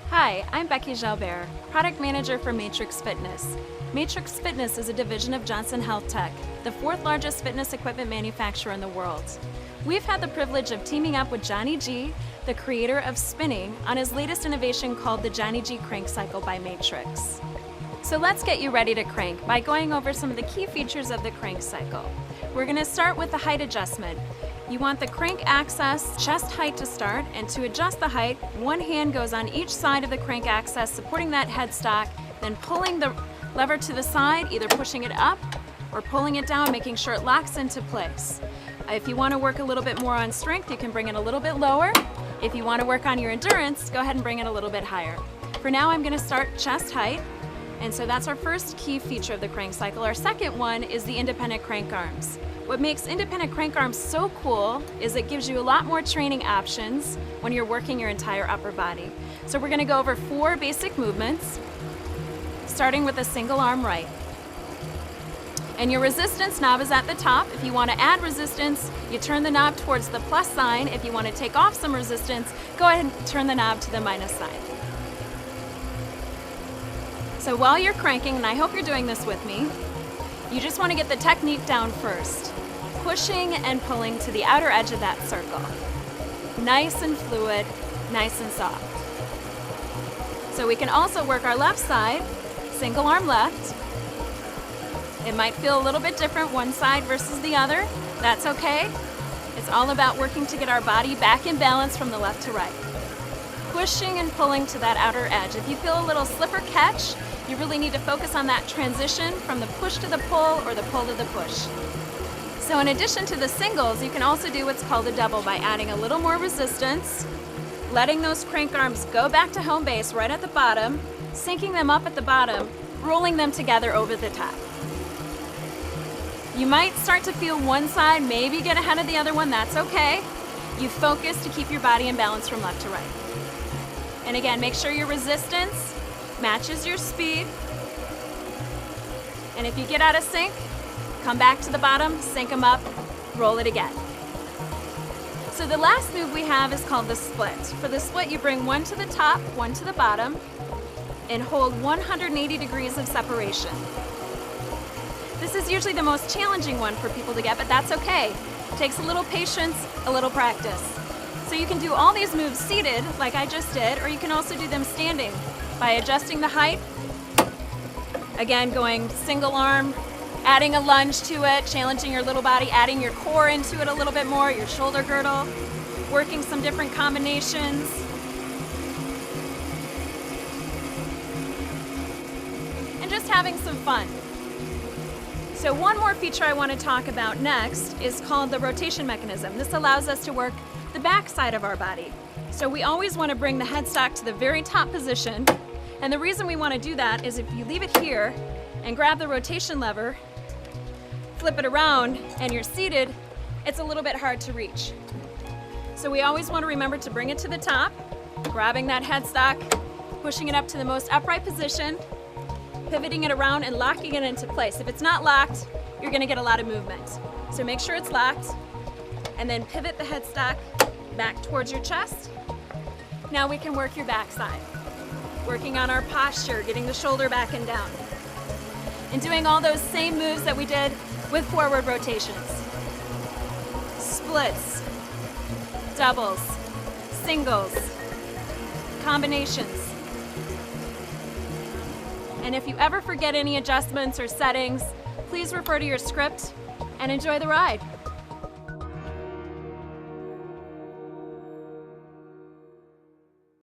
Hi, I'm Becky Jalbert, Product Manager for Matrix Fitness. Matrix Fitness is a division of Johnson Health Tech, the fourth largest fitness equipment manufacturer in the world. We've had the privilege of teaming up with Johnny G, the creator of spinning, on his latest innovation called the Johnny G KRANKcycle by Matrix. So let's get you ready to crank by going over some of the key features of the KRANKcycle. We're going to start with the height adjustment. You want the crank access chest height to start, and to adjust the height, one hand goes on each side of the crank access, supporting that headstock, then pulling the lever to the side, either pushing it up or pulling it down, making sure it locks into place. If you want to work a little bit more on strength, you can bring it a little bit lower. If you want to work on your endurance, go ahead and bring it a little bit higher. For now, I'm going to start chest height, and so that's our first key feature of the KRANKcycle. Our second one is the independent crank arms. What makes independent crank arms so cool is it gives you a lot more training options when you're working your entire upper body. So we're going to go over 4 basic movements, starting with a single arm right. And your resistance knob is at the top. If you want to add resistance, you turn the knob towards the plus sign. If you want to take off some resistance, go ahead and turn the knob to the minus sign. So while you're cranking, and I hope you're doing this with me, you just want to get the technique down first, pushing and pulling to the outer edge of that circle. Nice and fluid, nice and soft. So we can also work our left side, single arm left. It might feel a little bit different one side versus the other. That's okay. It's all about working to get our body back in balance from the left to right. Pushing and pulling to that outer edge. If you feel a little slip or catch, you really need to focus on that transition from the push to the pull or the pull to the push. So in addition to the singles, you can also do what's called a double by adding a little more resistance, letting those crank arms go back to home base right at the bottom, sinking them up at the bottom, rolling them together over the top. You might start to feel one side maybe get ahead of the other one. That's okay. You focus to keep your body in balance from left to right. And again, make sure your resistance matches your speed. And if you get out of sync, come back to the bottom, sync them up, roll it again. So the last move we have is called the split. For the split, you bring one to the top, one to the bottom, and hold 180 degrees of separation. This is usually the most challenging one for people to get, but that's okay. It takes a little patience, a little practice. So you can do all these moves seated, like I just did, or you can also do them standing by adjusting the height. Again, going single arm, adding a lunge to it, challenging your little body, adding your core into it a little bit more, your shoulder girdle, working some different combinations. And just having some fun. So one more feature I want to talk about next is called the rotation mechanism. This allows us to work the back side of our body. So we always want to bring the headstock to the very top position. And the reason we want to do that is if you leave it here and grab the rotation lever, flip it around, and you're seated, it's a little bit hard to reach. So we always want to remember to bring it to the top, grabbing that headstock, pushing it up to the most upright position, pivoting it around and locking it into place. If it's not locked, you're going to get a lot of movement. So make sure it's locked, and then pivot the headstock back towards your chest. Now we can work your backside, working on our posture, getting the shoulder back and down, and doing all those same moves that we did with forward rotations. Splits, doubles, singles, combinations. And if you ever forget any adjustments or settings, please refer to your script and enjoy the ride.